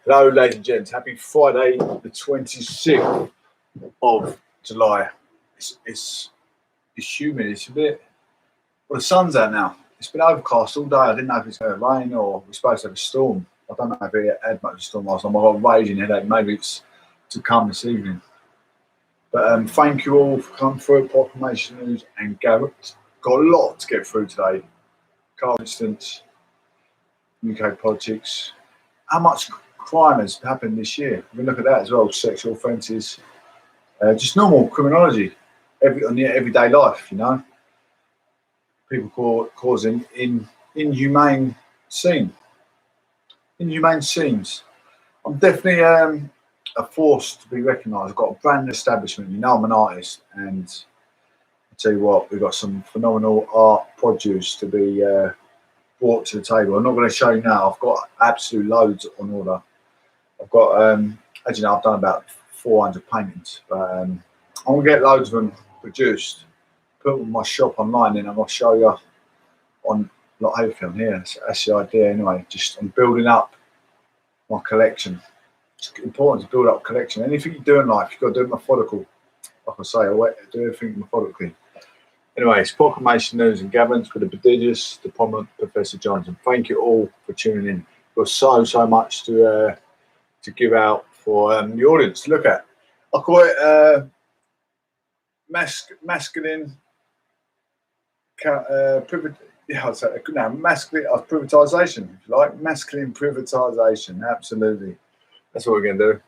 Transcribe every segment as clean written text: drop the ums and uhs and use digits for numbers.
Hello, ladies and gents. Happy Friday, the 26th of July. It's humid. It's a bit. Well, the sun's out now. It's been overcast all day. I didn't know if it's going to rain or we're supposed to have a storm. I don't know if it had much of a storm last night. I got a raging headache. Maybe it's to come this evening. But thank you all for coming through Proclamation News and Garrett. Got a lot to get through today. For instance, UK politics. How much crime has happened this year? We can look at that as well. Sexual offences, just normal criminology, on the everyday life. You know, people causing inhumane scenes. I'm definitely a force to be recognised. I've got a brand establishment. You know, I'm an artist, and I tell you what, we've got some phenomenal art produce to be brought to the table. I'm not going to show you now. I've got absolute loads on order. I've got, as you know, I've done about 400 paintings. But I'm going to get loads of them produced, put them in my shop online, and I'm going to show you on like everything here. That's the idea anyway. Just I'm building up my collection. It's important to build up a collection. Anything you do in life, you've got to do it methodical. Like I say, do everything methodically. Anyway, it's Proclamation News and Gatherings with the prodigious, the prominent Professor Johnson. Thank you all for tuning in. We've got so much to give out for the audience to look at. I call it masculine masculine privatisation, if you like. Masculine privatisation, absolutely. That's what we're going to do.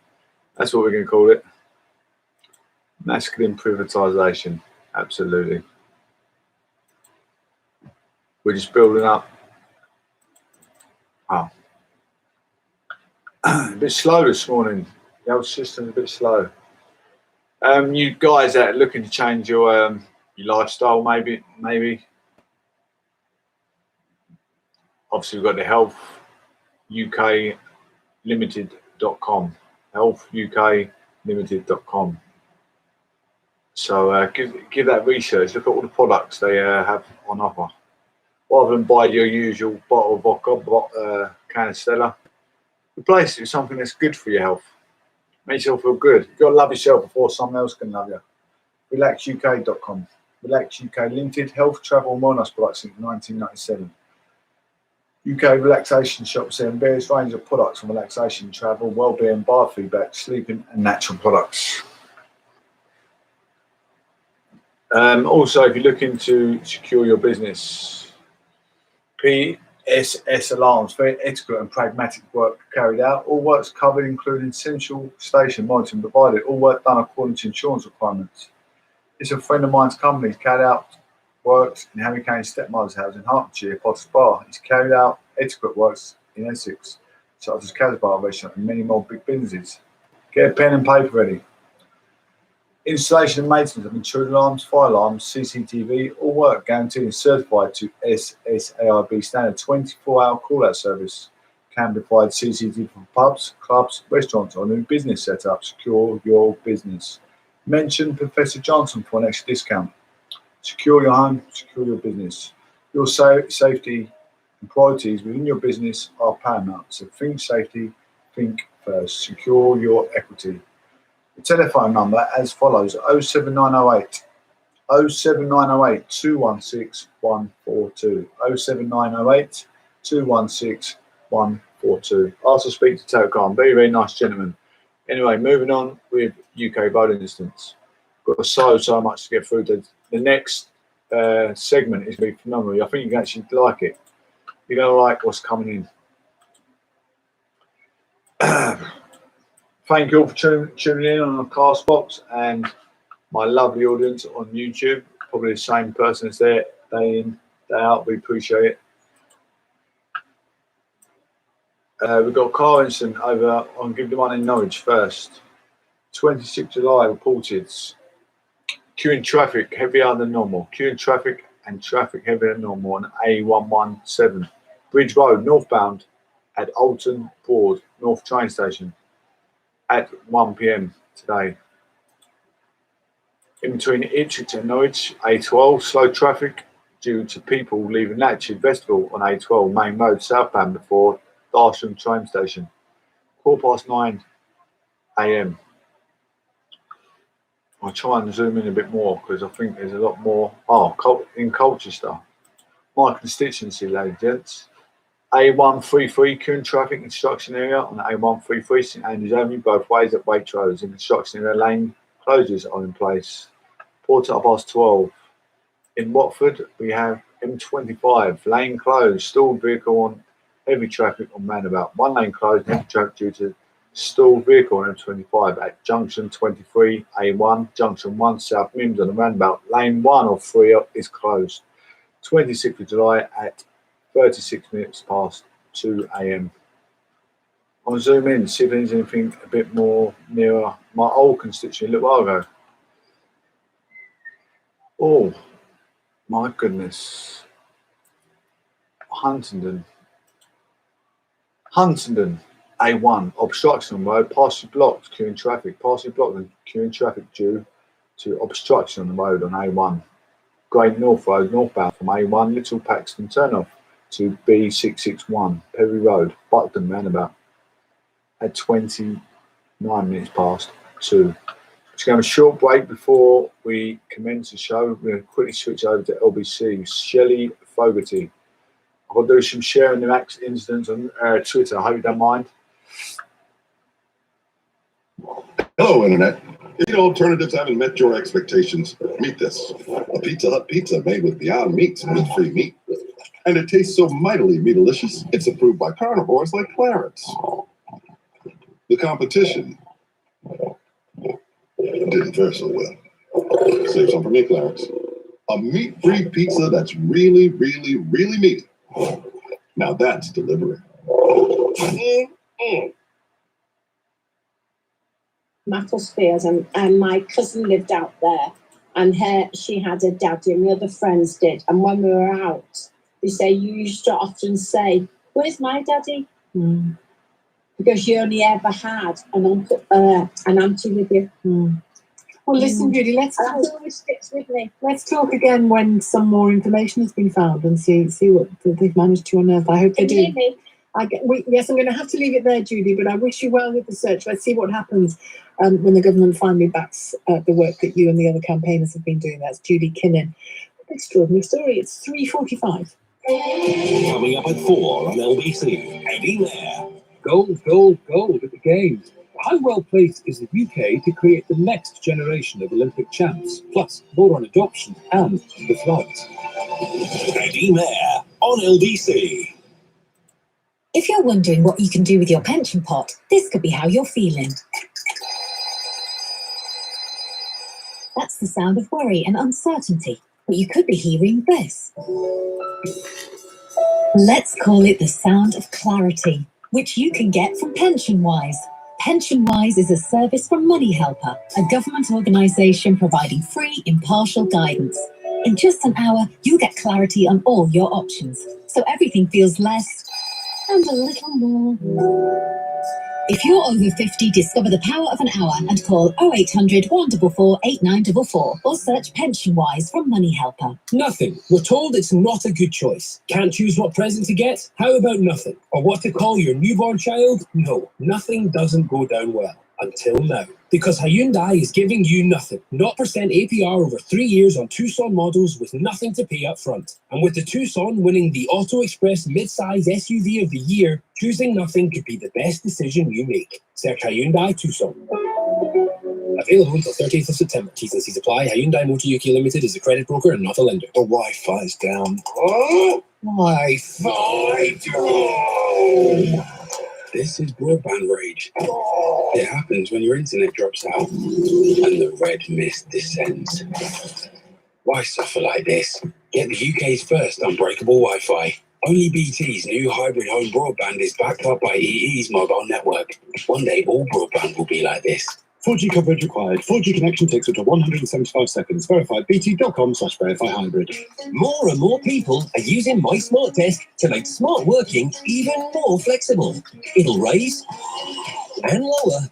That's what we're going to call it. Masculine privatisation, absolutely. We're just building up. Oh. A bit slow this morning. The old system's a bit slow. You guys that are looking to change your lifestyle, maybe. Obviously, we've got the healthUKlimited.com. healthUKlimited.com. So give that research. Look at all the products they have on offer. Rather than buy your usual bottle of vodka, can of Stella, replace it with something that's good for your health. Make yourself feel good. You've got to love yourself before someone else can love you. RelaxUK.com. Relax UK Limited, health, travel and wellness products since 1997. UK relaxation shops and various range of products from relaxation, travel, wellbeing, biofeedback, sleeping and natural products. Also, if you're looking to secure your business, PSS alarms, very etiquette and pragmatic work carried out. All works covered, including central station monitoring provided. All work done according to insurance requirements. It's a friend of mine's company. He's carried out works in Harry Kane's stepmother's house in Hertfordshire, Potter Spa. He's carried out etiquette works in Essex, such as Casbah restaurant and many more big businesses. Get a pen and paper ready. Installation and maintenance of intruder alarms, fire alarms, CCTV, all work guaranteed and certified to SSAIB standard. 24-hour call-out service can provide CCTV for pubs, clubs, restaurants, or new business setup. Secure your business. Mention Professor Johnson for an extra discount. Secure your home, secure your business. Your safety and priorities within your business are paramount. So think safety, think first. Secure your equity. The telephone number as follows: 07908 216 142. 07908 216 142. Ask to speak to Total Khan. Very, very nice gentleman. Anyway, moving on with UK voting distance. Got so much to get through. The next segment is going to be phenomenal. I think you can actually like it. You're going to like what's coming in. Thank you all for tuning in on the Castbox and my lovely audience on YouTube. Probably the same person as there day in, day out. We appreciate it. We've got a car incident over on Give the One in Norwich first. 26th July reported. Queue in traffic heavier than normal. Queue in traffic and traffic heavier than normal on A117. Bridge Road northbound at Alton Broad North train station at 1 p.m. today. In between Ipswich and Norwich, A12, slow traffic due to people leaving Latitude Festival on A12 main road southbound before Darsham train station. 9 a.m. I'll try and zoom in a bit more because I think there's a lot more. In Colchester, my constituency, ladies and gents. A133 queuing traffic construction area on the A133 St Andrews Avenue both ways at Waitrose. In construction area, lane closures are in place. Port at 12:30. In Watford, we have M25 lane closed, stalled vehicle on heavy traffic on roundabout. One lane closed, heavy traffic due to stalled vehicle on M25 at junction 23 A1, junction 1 South Mims on the roundabout. Lane 1 of 3 is closed. 26th of July at 36 minutes past 2 a.m. I'll zoom in, see if there's anything a bit more nearer my old constituency a little while ago. Oh, my goodness. Huntingdon, A1, obstruction road, partially blocked, queuing traffic, and queuing traffic due to obstruction on the road on A1. Great North Road, northbound from A1, Little Paxton turnoff to B661, Perry Road, Buckton roundabout at 29 minutes past 2. Just going to have a short break before we commence the show. We're going to quickly switch over to LBC. Shelley Fogarty. I'll do some sharing the incidents on Twitter. I hope you don't mind. Hello, Internet. If the alternatives haven't met your expectations, meet this. A Pizza Hut pizza made with Beyond Meat's meat-free meat. And it tastes so mightily meat-delicious, it's approved by carnivores like Clarence. The competition didn't fare so well. Save some for me, Clarence. A meat-free pizza that's really, really, really meaty. Now that's delivery. Macclesfield, and my cousin lived out there, and she had a daddy, and the other friends did. And when we were out, they say, you used to often say, "Where's my daddy?" Because you only ever had an uncle, an auntie with you. Well, listen, Judy, let's talk. That always sticks with me. Let's talk again when some more information has been found and see what they've managed to unearth. I hope they do. Yes, I'm going to have to leave it there, Judy, but I wish you well with the search. Let's see what happens when the government finally backs the work that you and the other campaigners have been doing. That's Judy Kinnan. Extraordinary story. It's 3:45. Coming up at 4 on LBC. Abbey there. Gold, gold, gold at the Games. How well placed is the UK to create the next generation of Olympic champs? Plus, more on adoption and the floods. Abbey there on LBC. If you're wondering what you can do with your pension pot, this could be how you're feeling. That's the sound of worry and uncertainty, but you could be hearing this. Let's call it the sound of clarity, which you can get from PensionWise. PensionWise is a service from Money Helper, a government organisation providing free, impartial guidance. In just an hour, you'll get clarity on all your options, so everything feels less and a little more. If you're over 50, discover the power of an hour and call 0800 144 8944 or search PensionWise from Money Helper. Nothing. We're told it's not a good choice. Can't choose what present to get? How about nothing? Or what to call your newborn child? No, nothing doesn't go down well. Until now. Because Hyundai is giving you nothing. 0% APR over 3 years on Tucson models with nothing to pay up front. And with the Tucson winning the Auto Express mid-size SUV of the year, choosing nothing could be the best decision you make. Search Hyundai Tucson. Available until 30th of September. T's and C's apply. Hyundai Motor UK Limited is a credit broker and not a lender. The Wi-Fi's down. Oh, Wi-Fi down. This is broadband rage. It happens when your internet drops out and the red mist descends. Why suffer like this? Get the UK's first unbreakable Wi-Fi. Only BT's new hybrid home broadband is backed up by EE's mobile network. One day all broadband will be like this. 4G coverage required. 4G connection takes up to 175 seconds. Verified bt.com/verify hybrid. More and more people are using My Smart Desk to make smart working even more flexible. It'll raise and lower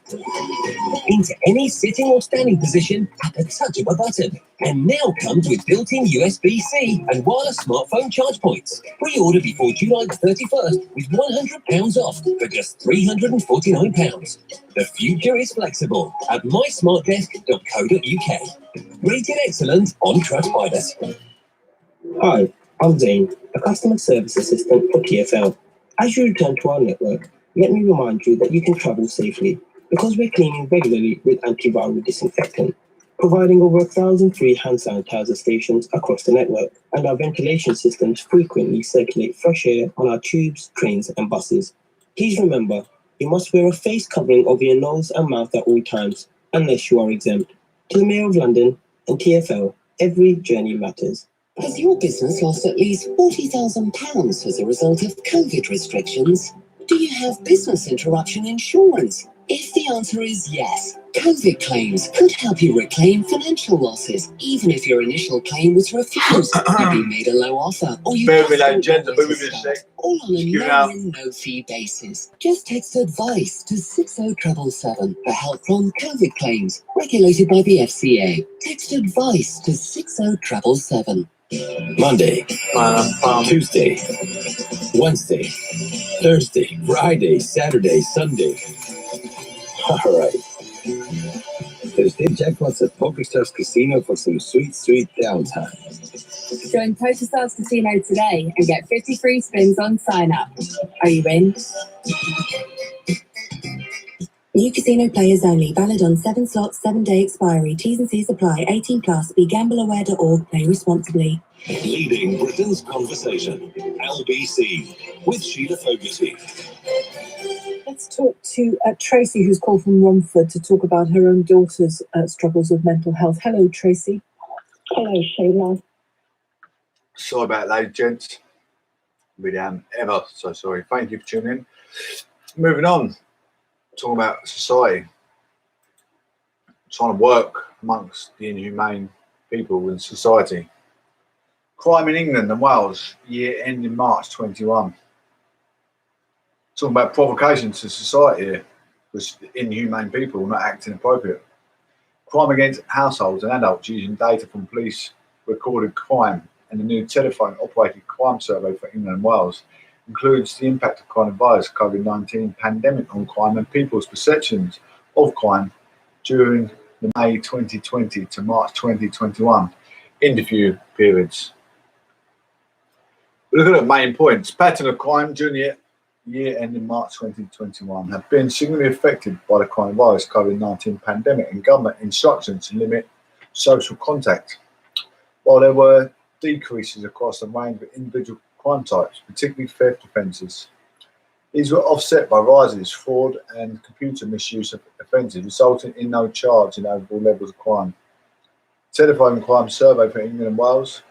into any sitting or standing position at the touch of a button. And now comes with built-in USB-C and wireless smartphone charge points. Pre-order before July the 31st with £100 off for just £349. The future is flexible at mysmartdesk.co.uk. Rated excellent on Trustpilot. Hi, I'm Zane, a customer service assistant for TfL. As you return to our network, let me remind you that you can travel safely because we're cleaning regularly with antiviral disinfectant, providing over 1,000 free hand sanitizer stations across the network, and our ventilation systems frequently circulate fresh air on our tubes, trains, and buses. Please remember, you must wear a face covering over your nose and mouth at all times, unless you are exempt. To the Mayor of London and TfL, every journey matters. Has your business lost at least £40,000 as a result of COVID restrictions? Do you have business interruption insurance? If the answer is yes, COVID claims could help you reclaim financial losses, even if your initial claim was refused, you've been made a low offer, or you all on a no-win, no-fee basis. Just text ADVICE to 60777 for help from COVID claims, regulated by the FCA. Text ADVICE to 60777. Monday, Tuesday, Wednesday, Thursday, Friday, Saturday, Sunday. All right. Thursday jackpots at PokerStars Casino for some sweet, sweet downtime. Join PokerStars Casino today and get 50 free spins on sign-up. Are you in? New casino players only. Valid on 7 slots, 7-day expiry. T's and C's apply. 18 plus. BeGambleAware.org. Play responsibly. Leading Britain's conversation. LBC with Sheila Fogarty. Let's talk to Tracy, who's called from Romford to talk about her own daughter's struggles with mental health. Hello, Tracy. Hello, Sheila. Sorry about that, gents. Really am ever so sorry. Thank you for tuning in. Moving on, talking about society. Trying to work amongst the inhumane people in society. Crime in England and Wales, year ending March 21. Talking about provocation to society here, with inhumane people not acting appropriate. Crime against households and adults using data from police recorded crime and the new telephone operated crime survey for England and Wales includes the impact of coronavirus COVID-19 pandemic on crime and people's perceptions of crime during the May 2020 to March 2021 interview periods. Look at the main points. Pattern of crime during the year ending March 2021 have been significantly affected by the coronavirus COVID-19 pandemic and government instructions to limit social contact. While there were decreases across a range of individual crime types, particularly theft offences, these were offset by rises, fraud and computer misuse offences, resulting in no charge in overall levels of crime. Telephone crime survey for England and Wales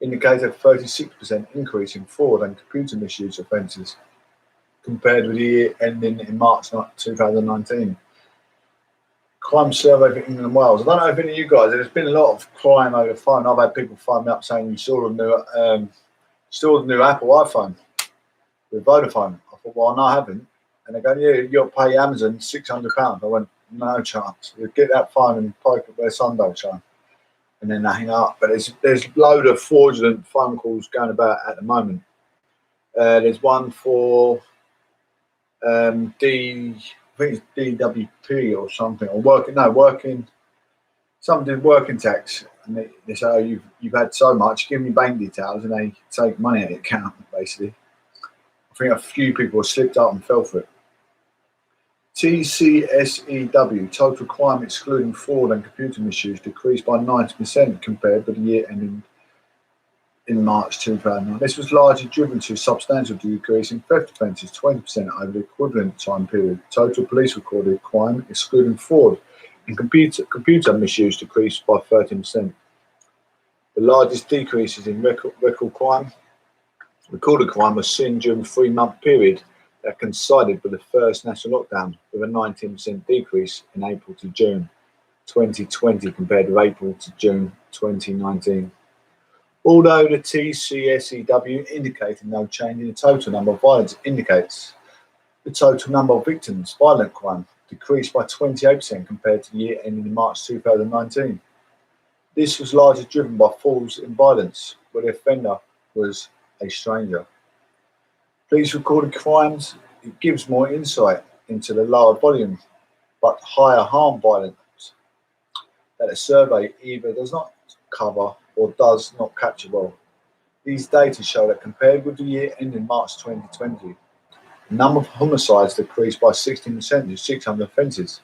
indicated a 36% increase in fraud and computer misuse offences compared with the year ending in March 2019. Crime survey for England and Wales. I don't know if any of you guys, there's been a lot of crime over the phone. I've had people phone me up saying you saw the new Apple iPhone with Vodafone. I thought, well, no, I haven't. And they go, yeah, you'll pay Amazon £600. I went, no chance. You'll get that phone and poke at their Sunday show. And then they hang up. But there's a load of fraudulent phone calls going about at the moment. There's one for I think it's DWP or something, or working tax. And they say, oh, you've had so much, give me bank details, and they take money out of the account, basically. I think a few people slipped up and fell for it. TCSEW, total crime excluding fraud and computer misuse, decreased by 90% compared with the year ending in March 2009. This was largely driven to a substantial decrease in theft offences, 20% over the equivalent time period. Total police recorded crime excluding fraud and computer misuse decreased by 13%. The largest decreases in recorded crime was seen during the 3-month period that coincided with the first national lockdown, with a 19% decrease in April to June 2020 compared with April to June 2019. Although the TCSEW indicated no change in the total number of violence, indicates the The total number of victims of violent crime decreased by 28% compared to the year ending in March 2019. This was largely driven by falls in violence, where the offender was a stranger. Police recorded crimes, it gives more insight into the lower volume but higher harm violence that a survey either does not cover or does not capture well. These data show that compared with the year ending March 2020, the number of homicides decreased by 16% to 600 offences.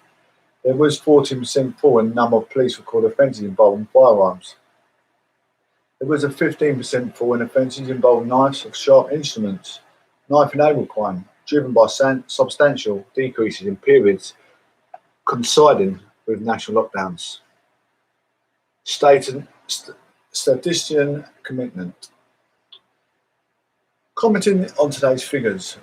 There was 14% fall in the number of police recorded offences involving firearms. There was a 15% fall in offences involving knives or sharp instruments, knife-enabled crime, driven by substantial decreases in periods coinciding with national lockdowns. Statistician commitment. Commenting on today's figures,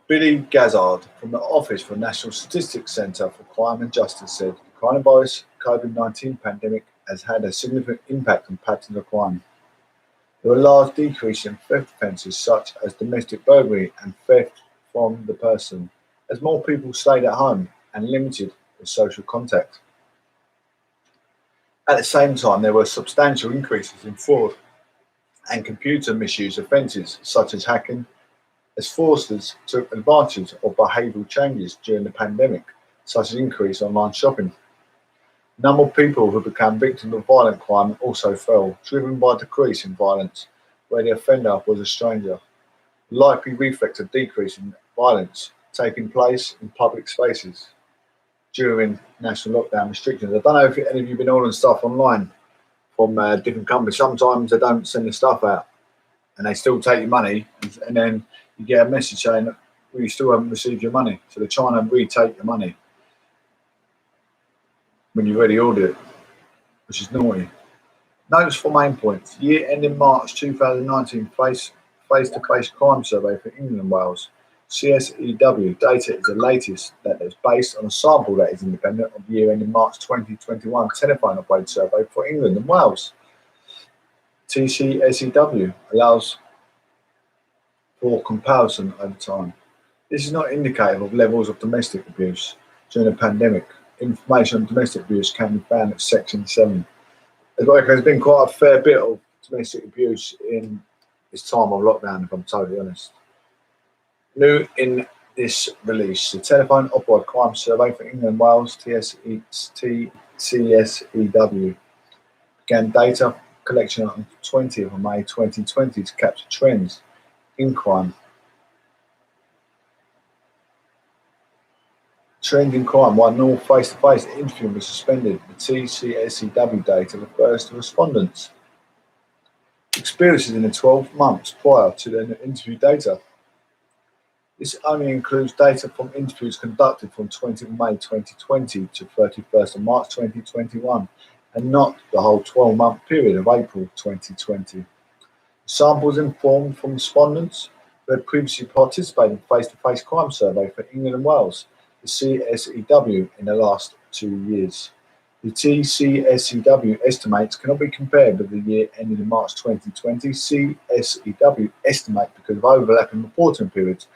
Billy Gazzard from the Office for National Statistics Centre for Crime and Justice said the coronavirus COVID-19 pandemic has had a significant impact on patterns of crime. There were a large decrease in theft offences such as domestic burglary and theft from the person, as more people stayed at home and limited the social contact. At the same time, there were substantial increases in fraud and computer misuse offences such as hacking, as fraudsters took advantage of behavioural changes during the pandemic, such as increased online shopping. The number of people who became victims of violent crime also fell, driven by a decrease in violence where the offender was a stranger, likely reflects a decrease in violence taking place in public spaces during national lockdown restrictions. I don't know if any of you have been ordering stuff online from different companies. Sometimes they don't send the stuff out and they still take your money, and then you get a message saying that we still haven't received your money. So they're trying to retake your money when you've already ordered it, which is naughty. Notes for main points. Year ending March 2019 face-to-face crime survey for England and Wales. CSEW data is the latest that is based on a sample that is independent of year ending March 2021 telephone operated survey for England and Wales. TCSEW allows for comparison over time. This is not indicative of levels of domestic abuse during the pandemic. Information on domestic abuse can be found at section 7. There's been quite a fair bit of domestic abuse in this time of lockdown, if I'm totally honest. New in this release, the telephone operated crime survey for England and Wales, TCSEW, began data collection on 20th of May 2020 to capture trends in crime. Trend in crime, while normal face-to-face interviewing was suspended, the TCSEW data refers to respondents' experiences in the 12 months prior to the interview data. This only includes data from interviews conducted from 20th May 2020 to 31st of March 2021, and not the whole 12-month period of April 2020. Samples informed from respondents who had previously participated in face-to-face crime survey for England and Wales, the CSEW, in the last 2 years. The TCSEW estimates cannot be compared with the year ending in March 2020. CSEW estimate because of overlapping reporting periods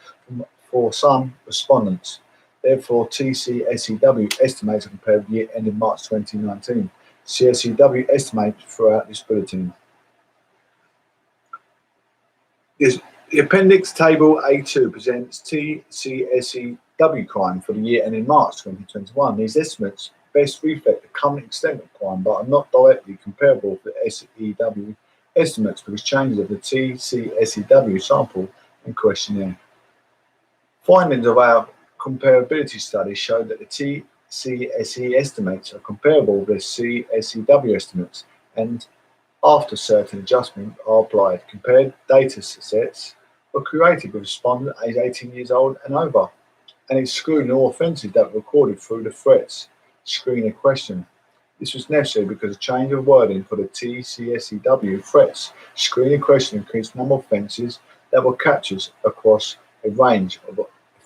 for some respondents. Therefore, TCSEW estimates are compared with the year ending March 2019. CSEW estimates throughout this bulletin. The appendix table A2 presents TCSEW crime for the year ending March 2021. These estimates best reflect the current extent of crime, but are not directly comparable to the SEW estimates because changes of the TCSEW sample and questionnaire. Findings of our comparability study show that the TCSE estimates are comparable with the CSEW estimates, and after certain adjustments are applied, compared data sets were created with respondents aged 18 years old and over, and excluding all offences that were recorded through the threats screening question. This was necessary because a change of wording for the TCSEW threats screening question increased the number of offences that were captured across a range of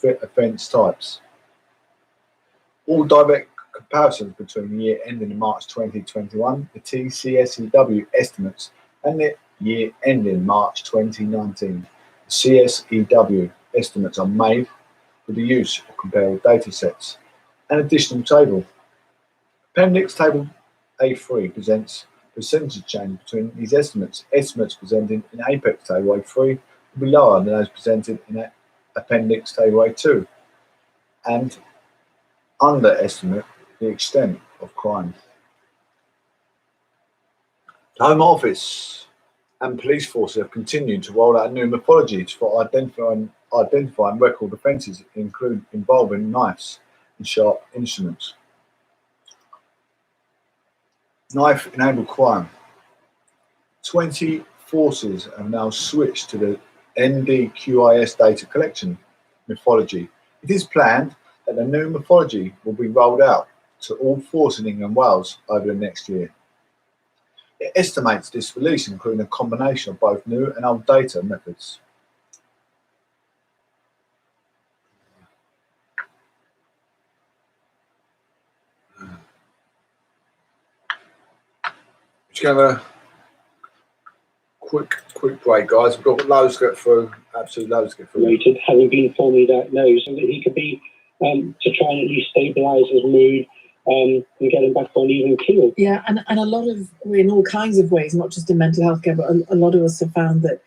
offence types. All direct comparisons between the year ending in March 2021, the TCSEW estimates, and the year ending March 2019. The CSEW estimates are made with the use of comparable data sets. An additional table. Appendix Table A3 presents percentage change between these estimates. Estimates presented in Apex Table A3 will be lower than those presented in Appendix Table A2 and underestimate the extent of crime. The Home Office and police forces have continued to roll out new methodologies for identifying record offences, involving knives and sharp instruments. Knife-enabled crime. 20 forces have now switched to the NDQIS data collection methodology. It is planned that the new methodology will be rolled out to all forces in England and Wales over the next year. It estimates this release including a combination of both new and old data methods. Just going to have a quick break, guys. We've got loads to get through, absolutely loads to get through. Rated, having been formally diagnosed, so that he could be to try and at least stabilise his mood and get him back on even keel. Yeah, and a lot of, in all kinds of ways, not just in mental health care, but a lot of us have found that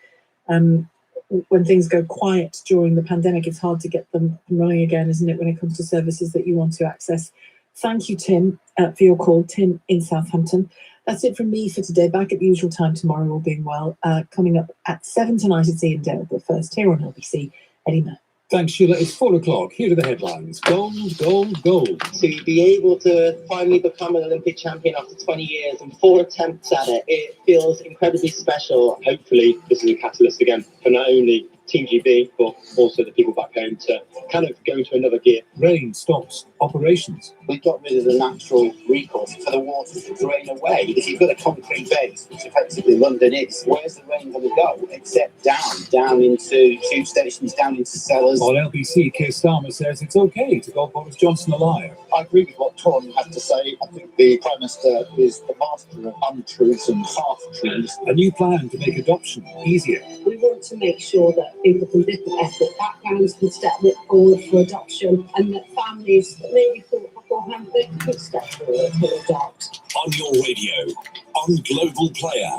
when things go quiet during the pandemic, it's hard to get them running again, isn't it, when it comes to services that you want to access. Thank you, Tim, for your call. Tim in Southampton. That's it from me for today. Back at the usual time tomorrow, all being well. Coming up at 7 tonight, it's Ian Dale, but first here on LBC, Eddie Mack. Thanks, Sheila. It's 4 o'clock. Here are the headlines. Gold, gold, gold. To be able to finally become an Olympic champion after 20 years and 4 attempts at it, it feels incredibly special. Hopefully, this is a catalyst again for not only Team GB, but also the people back home to kind of go into another gear. Rain stops operations. We got rid of the natural recourse for the water to drain away. If you've got a concrete base, which effectively London is, where's the rain going to go? Except down into tube stations, down into cellars. On LBC, Keir Starmer says it's okay to call Boris Johnson a liar. I agree with what Tom had to say. I think the Prime Minister is the master of untruths and half-truths. A new plan to make adoption easier. We want to make sure that people from different ethnic backgrounds can step forward for adoption, and that families that maybe thought beforehand they could step forward to adopt. On your radio, on Global Player,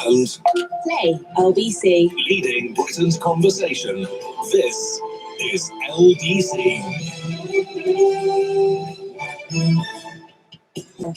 and Play LBC. leading Britain's conversation. This is LDC.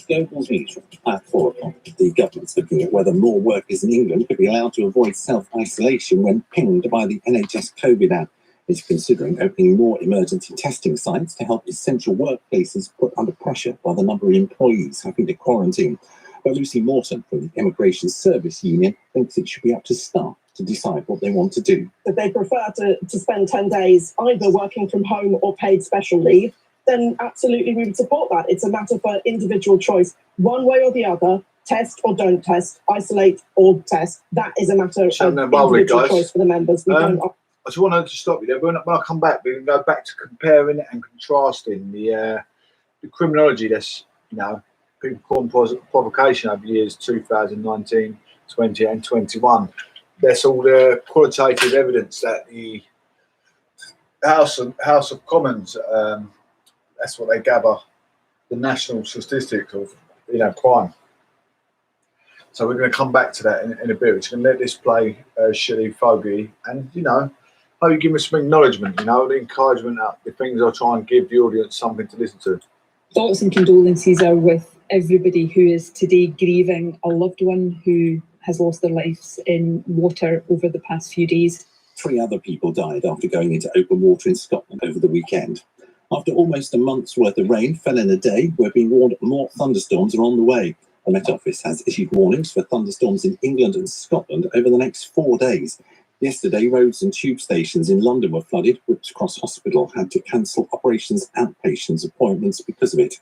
Global news at 4 o'clock. The government's looking at whether more workers in England could be allowed to avoid self-isolation when pinged by the NHS COVID app. It's considering opening more emergency testing sites to help essential workplaces put under pressure by the number of employees having to quarantine. But Lucy Morton from the Immigration Service Union thinks it should be up to staff to decide what they want to do. If they prefer to spend 10 days either working from home or paid special leave, then absolutely we would support that. It's a matter for individual choice, one way or the other. Test or don't test, isolate or test. That is a matter of individual choice for the members. I just wanted to stop you there. When I come back, we can go back to comparing and contrasting the criminology that's, people call provocation over the years 2019, 20 and 21. That's all the qualitative evidence that the House of Commons, that's what they gather, the national statistics of crime. So we're going to come back to that in a bit. We're just going to let this play shitty fogey, and how you give me some acknowledgement, the encouragement, the things I try and give the audience something to listen to. Thoughts and condolences are with everybody who is today grieving a loved one who has lost their lives in water over the past few days. 3 other people died after going into open water in Scotland over the weekend. After almost a month's worth of rain fell in a day, we're being warned more thunderstorms are on the way. The Met Office has issued warnings for thunderstorms in England and Scotland over the next 4 days. Yesterday, roads and tube stations in London were flooded. Whips Cross Hospital had to cancel operations outpatients appointments because of it.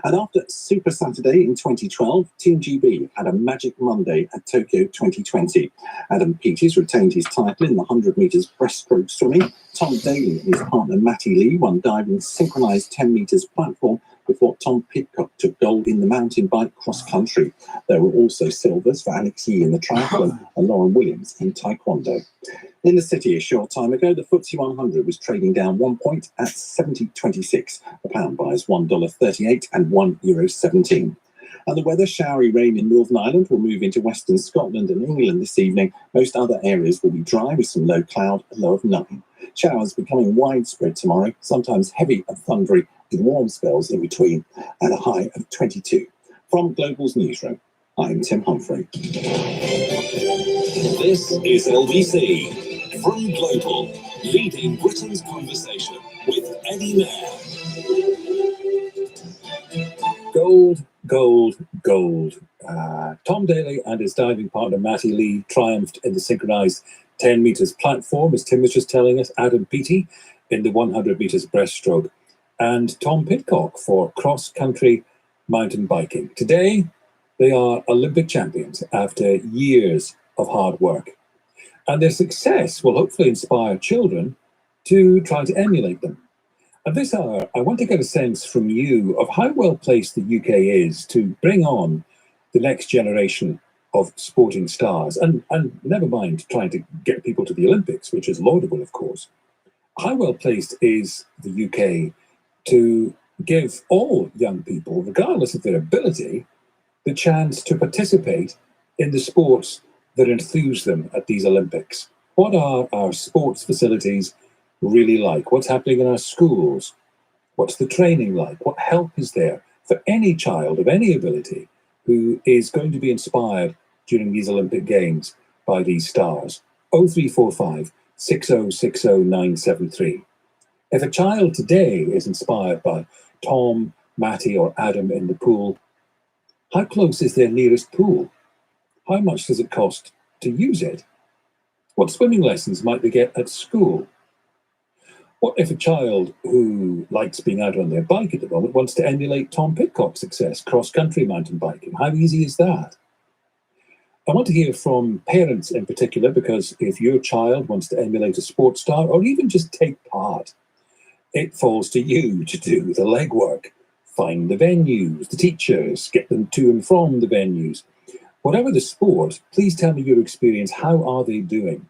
And after Super Saturday in 2012, Team GB had a magic Monday at Tokyo 2020. Adam Peaties retained his title in the 100 metres breaststroke swimming. Tom Daly and his partner Matty Lee won diving synchronised 10 metres platform before Tom Pidcock took gold in the mountain bike cross-country. There were also silvers for Alex Yee in the triathlon and Lauren Williams in taekwondo. In the city a short time ago, the FTSE 100 was trading down 1 point at 70.26. The pound buys $1.38 and €1.17. And the weather, showery rain in Northern Ireland will move into western Scotland and England this evening. Most other areas will be dry with some low cloud, a low of 9. Showers becoming widespread tomorrow, sometimes heavy and thundery with warm spells in between and a high of 22. From Global's newsroom, I'm Tim Humphrey. This is LBC. From Global, leading Britain's conversation with Eddie Mair. Gold, gold, gold. Tom Daly and his diving partner Matty Lee triumphed in the synchronised 10 metres platform, as Tim was just telling us. Adam Peaty in the 100 metres breaststroke, and Tom Pidcock for cross-country mountain biking. Today, they are Olympic champions after years of hard work. And their success will hopefully inspire children to try to emulate them. At this hour, I want to get a sense from you of how well placed the UK is to bring on the next generation of sporting stars. And never mind trying to get people to the Olympics, which is laudable, of course. How well placed is the UK to give all young people, regardless of their ability, the chance to participate in the sports that enthuse them at these Olympics? What are our sports facilities really like? What's happening in our schools? What's the training like? What help is there for any child of any ability who is going to be inspired during these Olympic Games by these stars? 0345 6060 973. If a child today is inspired by Tom, Matty or Adam in the pool, how close is their nearest pool? How much does it cost to use it? What swimming lessons might they get at school? What if a child who likes being out on their bike at the moment wants to emulate Tom Pidcock's success, cross-country mountain biking? How easy is that? I want to hear from parents in particular, because if your child wants to emulate a sports star or even just take part, it falls to you to do the legwork. Find the venues, the teachers, get them to and from the venues. Whatever the sport, please tell me your experience. How are they doing?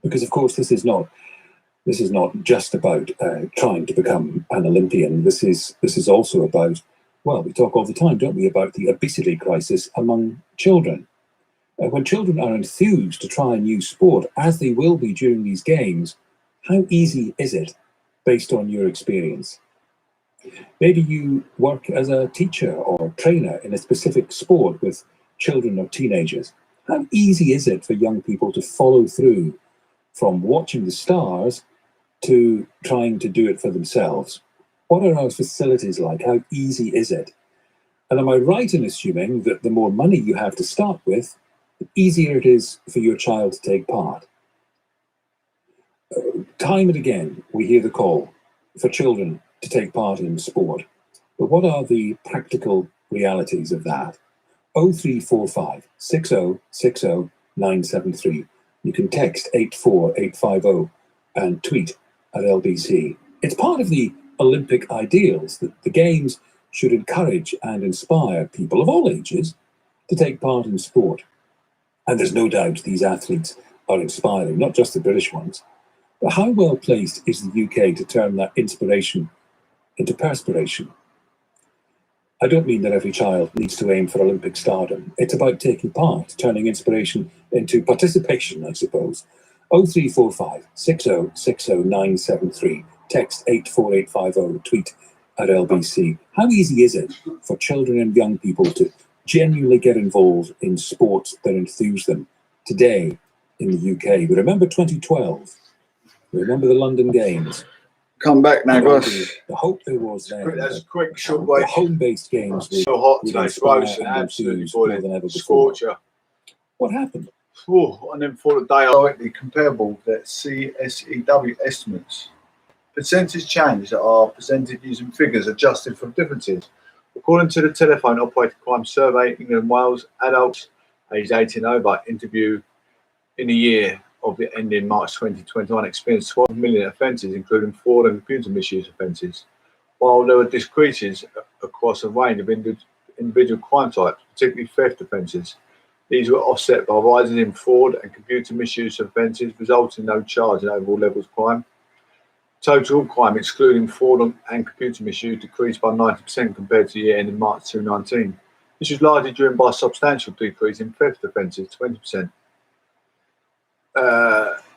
Because, of course, this is not just about trying to become an Olympian. This is also about, well, we talk all the time, don't we, about the obesity crisis among children. When children are enthused to try a new sport, as they will be during these games, how easy is it based on your experience? Maybe you work as a teacher or trainer in a specific sport with children or teenagers. How easy is it for young people to follow through from watching the stars to trying to do it for themselves? What are our facilities like? How easy is it? And am I right in assuming that the more money you have to start with, the easier it is for your child to take part? Time and again, we hear the call for children to take part in sport. But what are the practical realities of that? 0345 6060 973. You can text 84850 and tweet at LBC. It's part of the Olympic ideals that the Games should encourage and inspire people of all ages to take part in sport. And there's no doubt these athletes are inspiring, not just the British ones. But how well placed is the UK to turn that inspiration into perspiration? I don't mean that every child needs to aim for Olympic stardom. It's about taking part, turning inspiration into participation, I suppose. 0345 6060 973. Text 84850. Tweet at LBC. How easy is it for children and young people to genuinely get involved in sports that enthuse them today in the UK? We remember 2012. We remember the London Games. Come back now, guys. The hope there was then. That's a quick, short break. The home-based games were so hot today, it's gross and absolutely boiling. Scorcher. What happened? Oh, and then for the day, directly comparable to CSEW estimates. Percentage change that are presented using figures adjusted for differences. According to the Telephone Operated Crime Survey, England and Wales adults aged 18 and over interviewed in the year of the ending March 2021 experienced 12 million offences, including fraud and computer misuse offences, while there were decreases across a range of individual crime types, particularly theft offences. These were offset by rises in fraud and computer misuse offences, resulting in no charge in overall levels of crime. Total crime, excluding fraud and computer misuse, decreased by 90% compared to the year ending March 2019. This was largely driven by a substantial decrease in theft offences, 20%.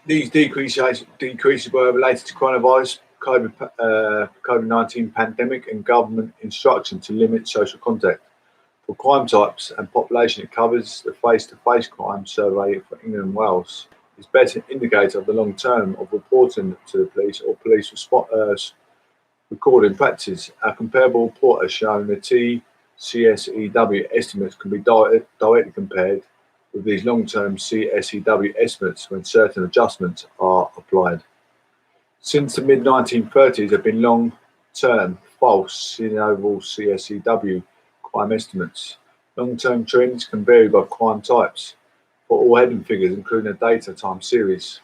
These decreases were related to coronavirus, COVID-19 pandemic, and government instruction to limit social contact. For crime types and population, it covers the face-to-face crime survey for England and Wales. It's a better indicator of the long term of reporting to the police or police recording practices. A comparable report has shown the CSEW estimates can be directly compared with these long-term CSEW estimates when certain adjustments are applied. Since the mid-1930s, there have been long-term false in overall CSEW crime estimates. Long-term trends can vary by crime types for all heading figures, including a data time series.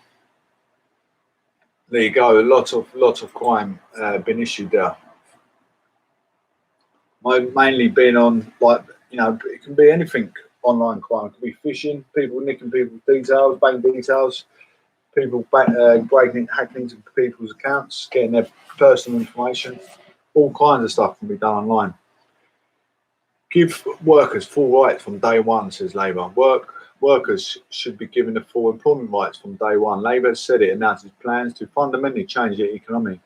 There you go. Lots of crime been issued there. Mainly been on, like, it can be anything. Online crime. It can be phishing, people nicking people's details, bank details, people hacking into people's accounts, getting their personal information. All kinds of stuff can be done online. Give workers full rights from day one, says Labour. Workers should be given the full employment rights from day one. Labour said it announced its plans to fundamentally change the economy.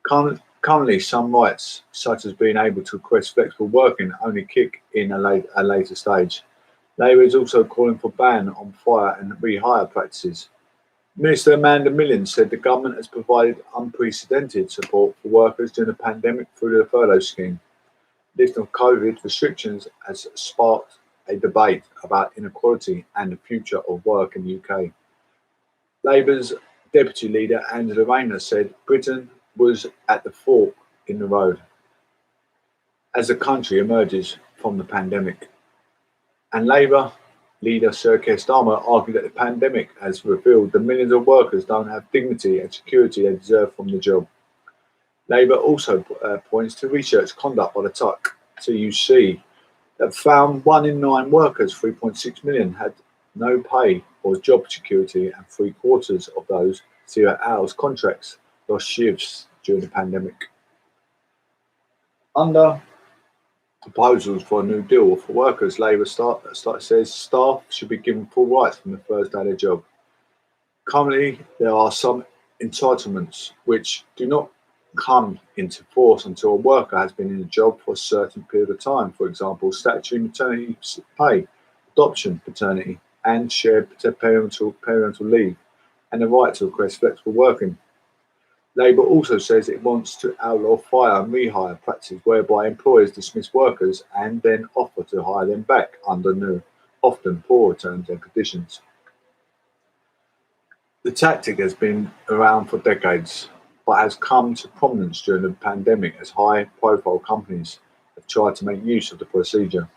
Currently, some rights, such as being able to request flexible working, only kick in a later stage. Labour is also calling for ban on fire and rehire practices. Minister Amanda Millen said the government has provided unprecedented support for workers during the pandemic through the furlough scheme. Lifting of COVID restrictions has sparked a debate about inequality and the future of work in the UK. Labour's deputy leader Angela Rayner said Britain was at the fork in the road as the country emerges from the pandemic. And Labour leader Sir Keir Starmer argued that the pandemic has revealed that millions of workers don't have dignity and security they deserve from the job. Labour also points to research conduct by the TUC that found 1 in 9 workers, 3.6 million, had no pay or job security, and 3/4 of those 0 hours contracts lost shifts during the pandemic. Under proposals for a new deal for workers, Labour says staff should be given full rights from the first day of their job. Currently, there are some entitlements which do not come into force until a worker has been in a job for a certain period of time. For example, statutory maternity pay, adoption, paternity, and shared parental leave, and the right to request flexible working. Labour also says it wants to outlaw fire and rehire practices whereby employers dismiss workers and then offer to hire them back under new, often poorer terms and conditions. The tactic has been around for decades, but has come to prominence during the pandemic as high-profile companies have tried to make use of the procedure.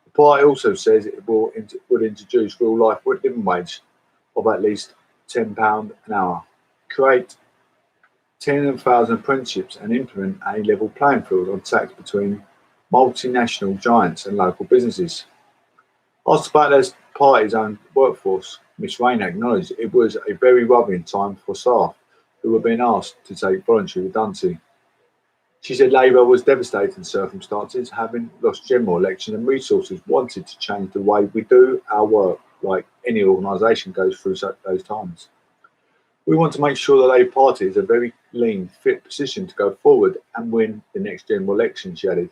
The party also says it would introduce real-life living wage of at least £10 an hour, create 10,000 apprenticeships and implement a level playing field on tax between multinational giants and local businesses. Asked about their party's own workforce, Ms Rayner acknowledged it was a very worrying time for staff who were being asked to take voluntary redundancy. She said Labour was devastated in circumstances, having lost general election and resources, wanted to change the way we do our work, like any organisation goes through those times. We want to make sure the Labour Party is a very lean, fit position to go forward and win the next general election, she added.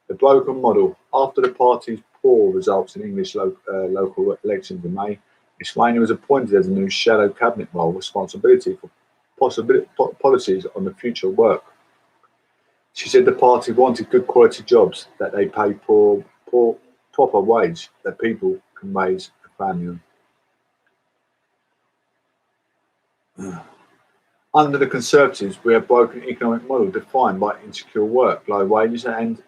The broken model. After the party's poor results in English local elections in May, Ms Rayner was appointed as a new shadow cabinet role, responsibility for policies on the future of work. She said the party wanted good quality jobs, that they pay proper wage, that people can raise a family on. Under the Conservatives, we have broken economic model defined by insecure work, low wages and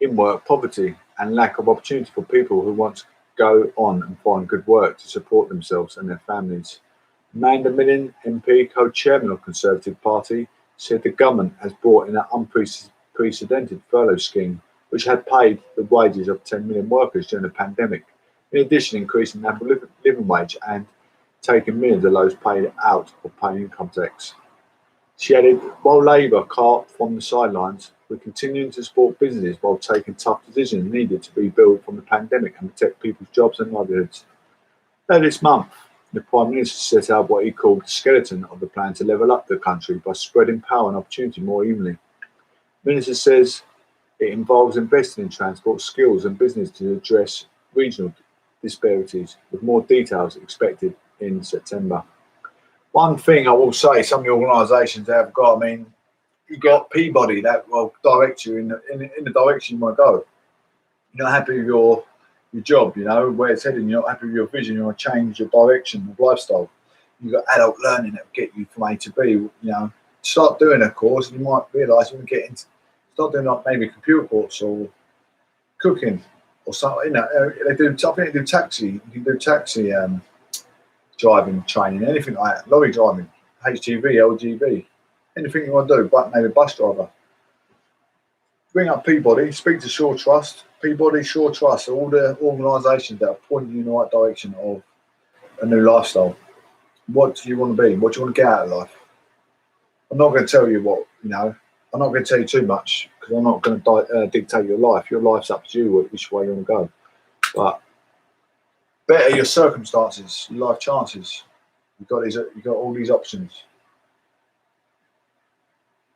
in-work poverty, and lack of opportunity for people who want to go on and find good work to support themselves and their families. Amanda Millen, MP, co-chairman of the Conservative Party, said the government has brought in an unprecedented furlough scheme, which had paid the wages of 10 million workers during the pandemic, In addition, increasing the national living wage and taking millions of those paid out of paying income tax. She added, while Labour carp from the sidelines, we're continuing to support businesses while taking tough decisions needed to rebuild from the pandemic and protect people's jobs and livelihoods. Now, this month, the Prime Minister set out what he called the skeleton of the plan to level up the country by spreading power and opportunity more evenly. The Minister says it involves investing in transport, skills and business to address regional disparities, with more details expected in September. One thing I will say, some of the organisations have got, I mean, you've got Peabody that will direct you in the direction you want to go. You're not happy with your job, you know, where it's heading, you're not happy with your vision, you want to change your direction of lifestyle. You've got adult learning that will get you from A to B, you know. Start doing a course and you might realise when you get into, start doing like maybe a computer course or cooking or something, you know. I think they do taxi, you can do taxi driving training, anything like that, lorry driving, HGV, LGV, anything you want to do, but maybe bus driver. Bring up Peabody, speak to Shore Trust, Peabody, Shore Trust, all the organisations that are pointing you in the right direction of a new lifestyle. What do you want to be? What do you want to get out of life? I'm not going to tell you what, you know, I'm not going to tell you too much because I'm not going to dictate your life. Your life's up to you, which way you want to go. But better your circumstances, your life chances. You've got all these options.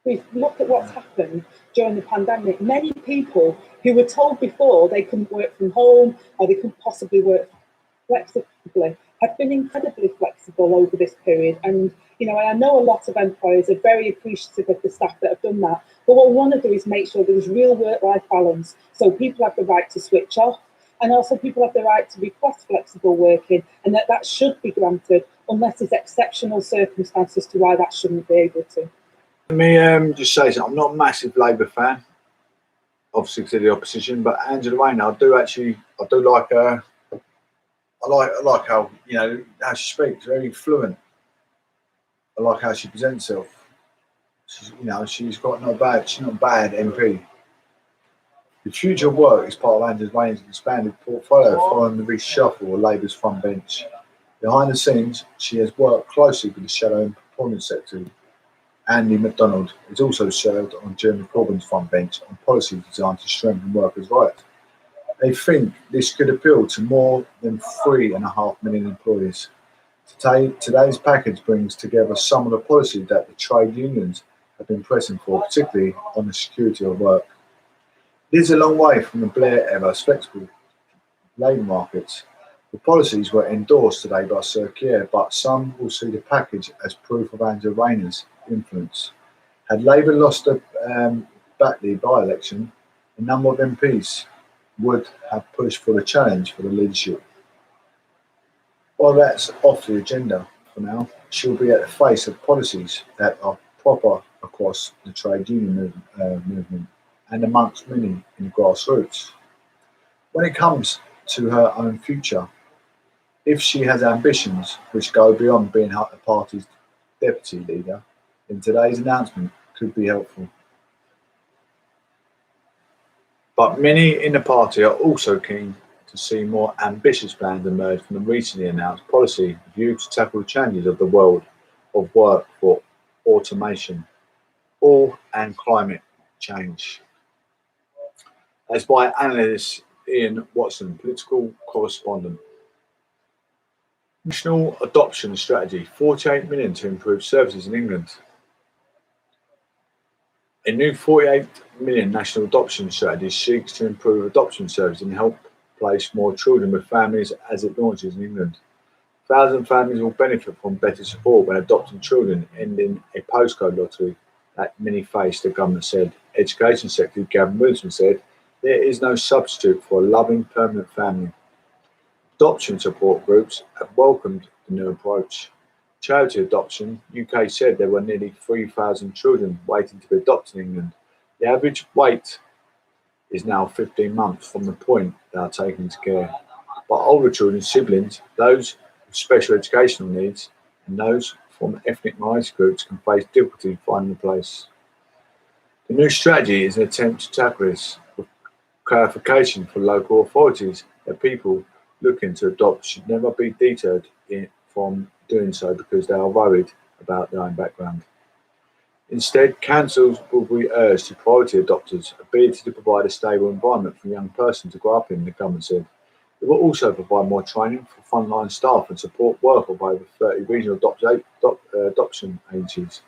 We've looked at what's happened during the pandemic. Many people who were told before they couldn't work from home or they couldn't possibly work flexibly have been incredibly flexible over this period. And, you know, I know a lot of employers are very appreciative of the staff that have done that. But what we want to do is make sure there's real work-life balance. So people have the right to switch off. And also people have the right to request flexible working, and that should be granted unless there's exceptional circumstances to why that shouldn't be able to. Let me just say something. I'm not a massive Labour fan, obviously to the opposition, but Angela Rayner, I do like her. I like how, you know, how she speaks, very fluent. I like how she presents herself. She's, you know, she's not a bad MP. The future of work is part of Angela Rayner's expanded portfolio following the reshuffle of Labour's front bench. Behind the scenes, she has worked closely with the shadow employment sector. Andy MacDonald has also served on Jeremy Corbyn's front bench on policies designed to strengthen workers' rights. They think this could appeal to more than 3.5 million employees. Today's package brings together some of the policies that the trade unions have been pressing for, particularly on the security of work. It is a long way from the Blair-era flexible labour markets. The policies were endorsed today by Sir Keir, but some will see the package as proof of Angela Rayner's influence. Had Labour lost the Batley by-election, a number of MPs would have pushed for the challenge for the leadership. While that's off the agenda for now, she'll be at the face of policies that are proper across the trade union movement and amongst many in the grassroots. When it comes to her own future, if she has ambitions which go beyond being the party's deputy leader, then today's announcement could be helpful. But many in the party are also keen to see more ambitious plans emerge from the recently announced policy viewed to tackle changes of the world of work for automation and climate change. As by analyst Ian Watson, political correspondent. National Adoption Strategy, 48 million to improve services in England. A new 48 million national adoption strategy seeks to improve adoption services and help place more children with families as it launches in England. Thousands of families will benefit from better support when adopting children, ending a postcode lottery that many face, the government said. Education Secretary Gavin Wilson said, there is no substitute for a loving, permanent family. Adoption support groups have welcomed the new approach. Charity Adoption UK said there were nearly 3,000 children waiting to be adopted in England. The average wait is now 15 months from the point they are taken into care. But older children, siblings, those with special educational needs, and those from ethnic minority groups can face difficulty finding a place. The new strategy is an attempt to tackle this with clarification for local authorities that people looking to adopt should never be deterred from doing so because they are worried about their own background. Instead, councils will be urged to priority adopters' ability to provide a stable environment for a young person to grow up in, the government said. It will also provide more training for frontline staff and support work of over 30 regional adoption agencies.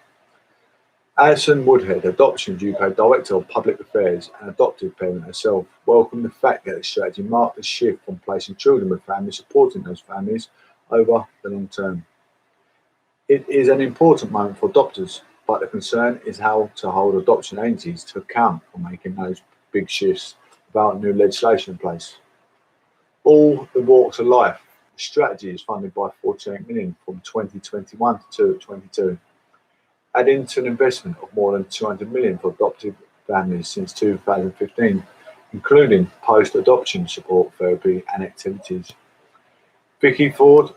Alison Woodhead, Adoptions UK Director of Public Affairs and adoptive parent herself, welcomed the fact that the strategy marked a shift from placing children with families, supporting those families over the long term. It is an important moment for adopters, but the concern is how to hold adoption agencies to account for making those big shifts without new legislation in place. All the walks of life strategy is funded by 48 million from 2021 to 2022, adding to an investment of more than 200 million for adoptive families since 2015, including post-adoption support, therapy and activities. Vicky Ford,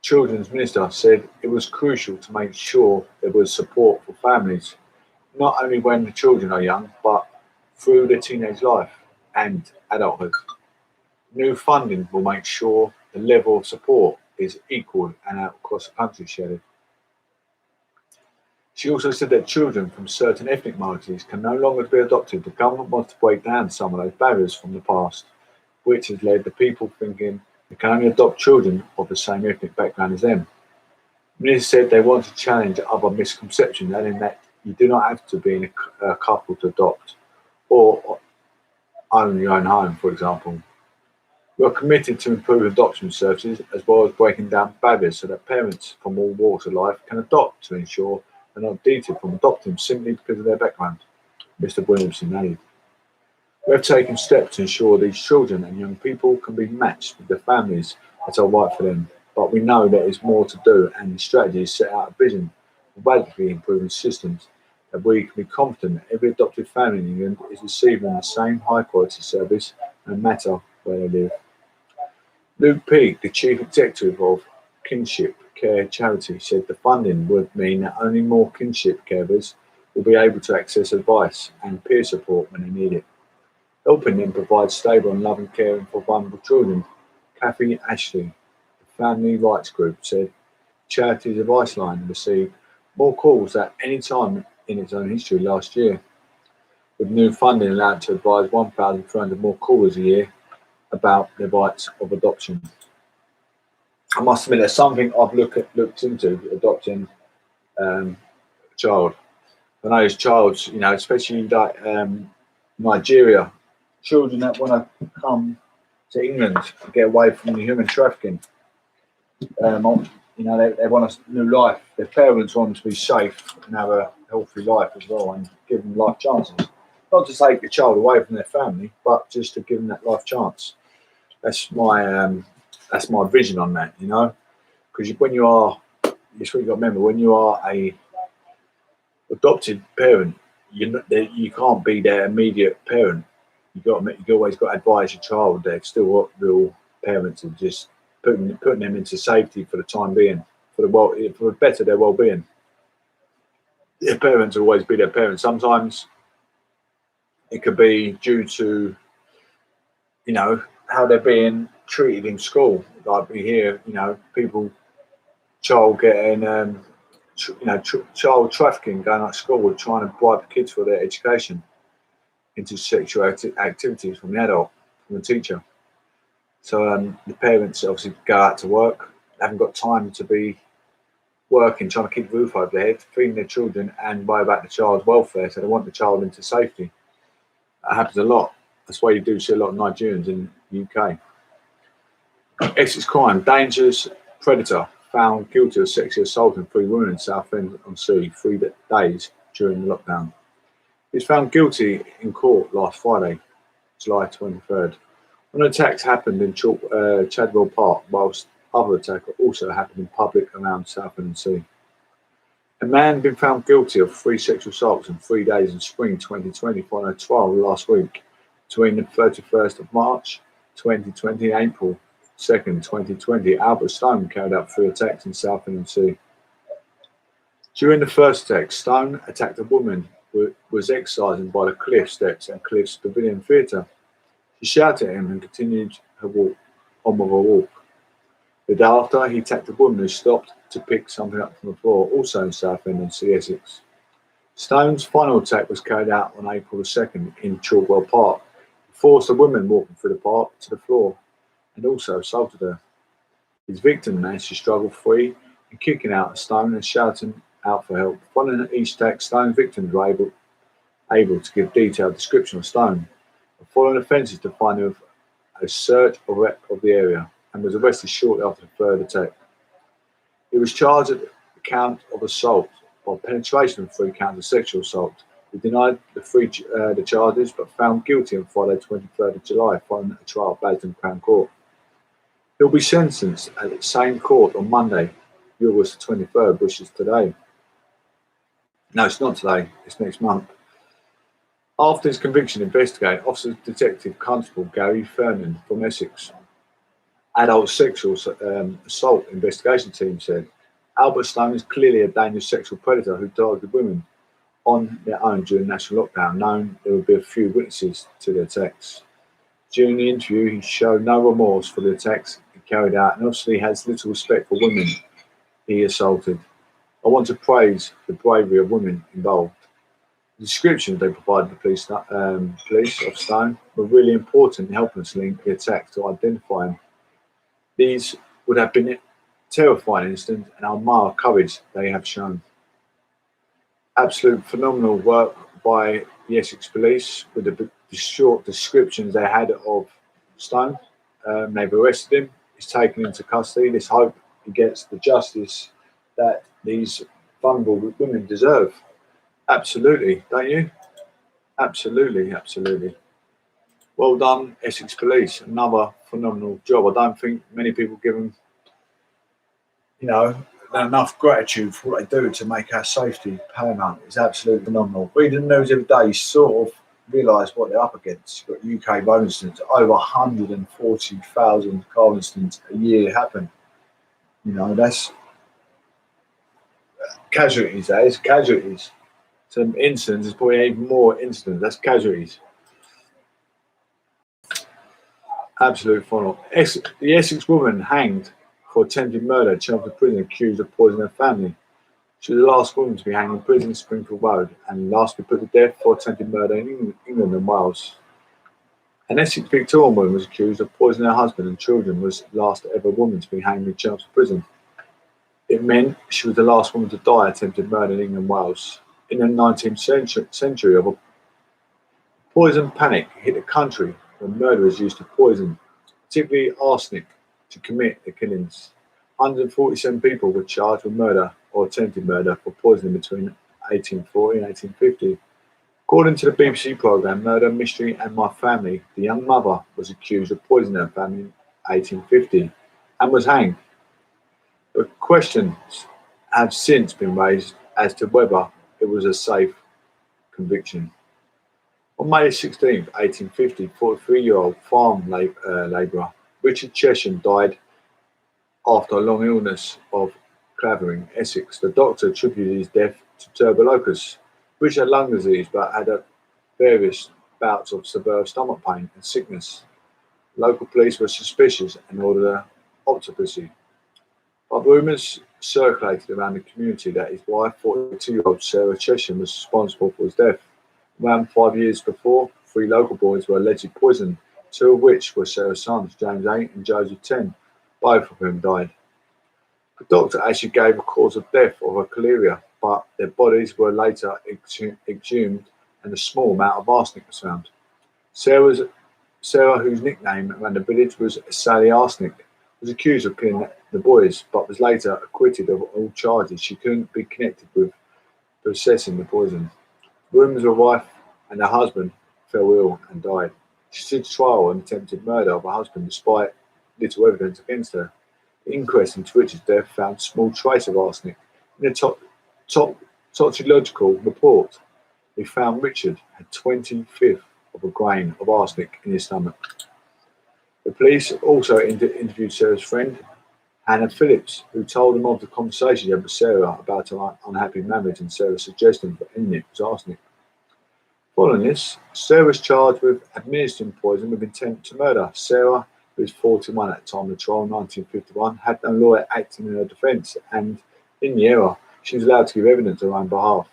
Children's Minister, said it was crucial to make sure there was support for families, not only when the children are young, but through their teenage life and adulthood. New funding will make sure the level of support is equal and across the country, she added. She also said that children from certain ethnic minorities can no longer be adopted. The government wants to break down some of those barriers from the past, which has led to people thinking they can only adopt children of the same ethnic background as them. The Minister said they want to challenge other misconceptions, adding that you do not have to be in a couple to adopt or own your own home, for example. We are committed to improve adoption services as well as breaking down barriers so that parents from all walks of life can adopt to ensure they're not deterred from adopting simply because of their background, Mr. Williamson added. We have taken steps to ensure these children and young people can be matched with their families that are right for them, but we know there is more to do, and the strategy has set out a vision of radically improving systems that we can be confident that every adopted family in England is receiving the same high quality service no matter where they live. Luke Peake, the Chief Executive of Kinship Care Charity, said the funding would mean that only more kinship carers will be able to access advice and peer support when they need it, helping them provide stable and loving care for vulnerable children. Kathy Ashley, the Family Rights Group, said charity's advice line received more calls at any time in its own history last year, with new funding allowed to advise 1,300 more callers a year about the rights of adoption. I must admit, there's something I've looked into adopting a child. I know as childs, especially like Nigeria, children that want to come to England to get away from the human trafficking. They want a new life. Their parents want them to be safe and have a healthy life as well, and give them life chances. Not to take the child away from their family, but just to give them that life chance. That's my vision on that, because it's what you got to remember, when you are a adopted parent, you can't be their immediate parent. You always got to advise your child they're still real parents and just putting them into safety for the time being, for the better their well-being. Their parents will always be their parents. Sometimes it could be due to how they're being treated in school. Like we hear, child getting, child trafficking going to school with trying to bribe kids for their education into sexual activities from the adult, from the teacher. So the parents obviously go out to work, haven't got time to be working, trying to keep the roof over their head, feeding their children and worry about the child's welfare, so they want the child into safety. That happens a lot. That's why you do see a lot of Nigerians in the UK. Essex crime, dangerous predator found guilty of sexually assaulting 3 women in Southend-on-Sea 3 days during the lockdown. He was found guilty in court last Friday, July 23rd. One attacks happened in Chadwell Park, whilst other attacks also happened in public around Southend-on-Sea. A man had been found guilty of 3 sexual assaults in 3 days in spring 2020 following a trial last week between the 31st of March 2020 and April 2nd, 2020. Albert Stone carried out 3 attacks in Southend-on-Sea. During the first attack, Stone attacked a woman who was exercising by the Cliff Steps at Cliff's Pavilion Theatre. She shouted at him and continued her walk. on with a walk. The day after, he attacked a woman who stopped to pick something up from the floor, also in Southend and Essex. Stone's final attack was carried out on April the 2nd in Chalkwell Park. He forced a woman walking through the park to the floor and also assaulted her. His victim managed to struggle free and kicking out at Stone and shouting out for help. Following each attack, Stone's victims were able to give detailed description of Stone. Following offences to find him a search of the area and was arrested shortly after the third attack. He was charged at the count of assault by penetration and 3 counts of sexual assault. He denied the charges but found guilty on Friday 23rd of July following a trial based in Crown Court. He'll be sentenced at the same court on Monday, August 23rd, which is today. No, it's not today, it's next month. After his conviction, investigating Officer Detective Constable Gary Fernan from Essex Adult Sexual Assault Investigation Team said, Albert Stone is clearly a dangerous sexual predator who targeted women on their own during national lockdown, knowing there would be a few witnesses to the attacks. During the interview, he showed no remorse for the attacks he carried out and obviously has little respect for women he assaulted. I want to praise the bravery of women involved. The descriptions they provided the police of Stone were really important in helping us link the attacks to identify him. These would have been terrifying incidents and I admire courage they have shown. Absolute phenomenal work by the Essex Police with the short descriptions they had of Stone. They've arrested him, he's taken into custody. Let's hope he gets the justice that these vulnerable women deserve. Absolutely, don't you? Absolutely, absolutely. Well done, Essex Police. Another phenomenal job. I don't think many people give them, enough gratitude for what they do to make our safety paramount. It's absolutely phenomenal. Reading the news every day, you sort of realise what they're up against. You've got UK road incidents, over 140,000 car incidents a year happen. That's casualties, that is, casualties. Some incidents, there's probably even more incidents, that's casualties. Absolute phenomenal. The Essex woman hanged for attempted murder, charged with prison, accused of poisoning her family. She was the last woman to be hanged in prison in Springfield Road and last to be put to death for attempted murder in England and Wales. An Essex Victorian woman was accused of poisoning her husband and children, was the last ever woman to be hanged in Chelmsford prison. It meant she was the last woman to die attempted murder in England and Wales. In the 19th century, a poison panic hit the country when murderers used to poison, particularly arsenic, to commit the killings. 147 people were charged with murder or attempted murder for poisoning between 1840 and 1850. According to the BBC programme Murder, Mystery and My Family, the young mother was accused of poisoning her family in 1850 and was hanged. But questions have since been raised as to whether it was a safe conviction. On May 16, 1850, 43-year-old farm labourer Richard Chesham died after a long illness of Clavering, Essex. The doctor attributed his death to tuberculosis. Richard had lung disease but had various bouts of severe stomach pain and sickness. Local police were suspicious and ordered an autopsy. But rumours circulated around the community that his wife, 42-year-old Sarah Chesham, was responsible for his death. Around 5 years before, 3 local boys were allegedly poisoned, 2 of which were Sarah's sons, James 8 and Joseph 10, both of whom died. The doctor actually gave a cause of death of a cholera, but their bodies were later exhumed and a small amount of arsenic was found. Sarah, whose nickname around the village was Sally Arsenic, was accused of killing the boys, but was later acquitted of all charges. She couldn't be connected with possessing the poison. Rumours of her wife and her husband fell ill and died. She stood trial on attempted murder of her husband despite little evidence against her. The inquest into Richard's death found small trace of arsenic. In a toxicological report, they found Richard had 25th of a grain of arsenic in his stomach. The police also interviewed Sarah's friend, Hannah Phillips, who told them of the conversation she had with Sarah about her unhappy marriage and Sarah's suggestion for ending it was arsenic. Following this, Sarah was charged with administering poison with intent to murder. Sarah who was 41 at the time of the trial in 1951, had no lawyer acting in her defence, and in the era, she was allowed to give evidence on her own behalf.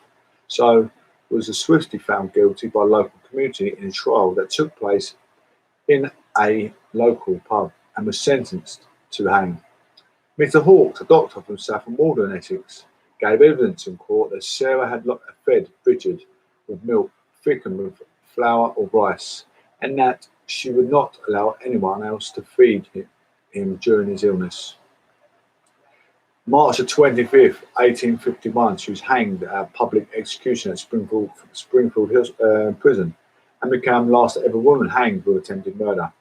So, was swiftly found guilty by local community in a trial that took place in a local pub and was sentenced to hang. Mr. Hawkes, a doctor from Saffron Walden in Essex, gave evidence in court that Sarah had fed Richard with milk thickened with flour or rice, and that she would not allow anyone else to feed him during his illness. March the 25th, 1851, she was hanged at a public execution at Springfield Prison and became the last ever woman hanged for attempted murder.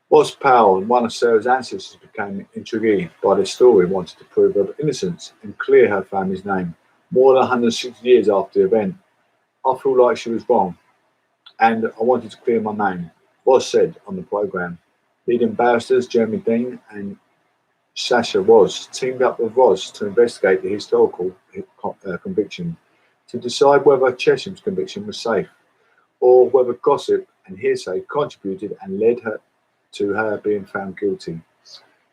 Ross Powell, one of Sarah's ancestors, became intrigued by the story and wanted to prove her innocence and clear her family's name. More than 160 years after the event, I feel like she was wrong, and I wanted to clear my name, Ross said on the programme. Leading barristers Jeremy Dean and Sasha Ross teamed up with Ross to investigate the historical conviction, to decide whether Chesham's conviction was safe, or whether gossip and hearsay contributed and led her to her being found guilty.